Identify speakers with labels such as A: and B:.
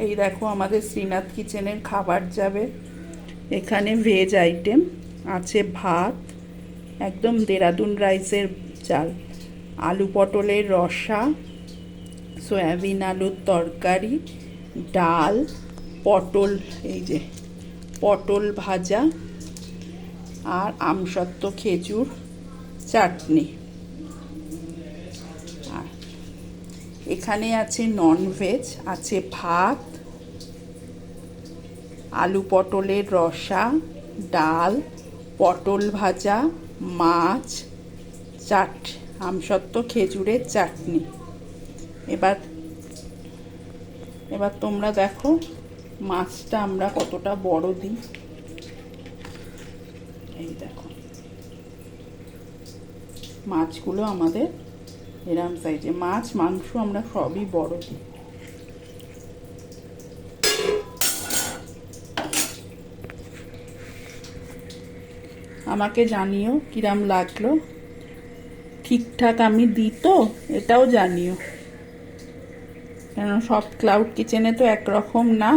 A: এই দেখো আমাদের শ্রীনাথ কিচেনের খাবার যাবে। এখানে ভেজ আইটেম আছে, ভাত, একদম দেরাদুন রাইসের চাল, আলু পটলের রসা, সয়াবিন আলুর তরকারি, ডাল, পটল, এই যে পটল ভাজা, আর আমসত্ত্ব খেজুর চাটনি। আর এখানে আছে ননভেজ, আছে ভাত, আলু পটলের রসা, ডাল, পটল ভাজা, মাছ, আমসত্ত্ব খেজুরের চাটনি। এবার এবার তোমরা দেখো মাছটা আমরা কতটা বড় দিই। এই দেখো মাছগুলো আমাদের এরম সাইজে, মাছ মাংস আমরা সবই বড় দিই। আমাকে জানিও কিরাম লাগলো, ঠিকঠাক আমি দিই তো, এটাও জানিও, কেন সব ক্লাউড কিচেনে তো একরকম না।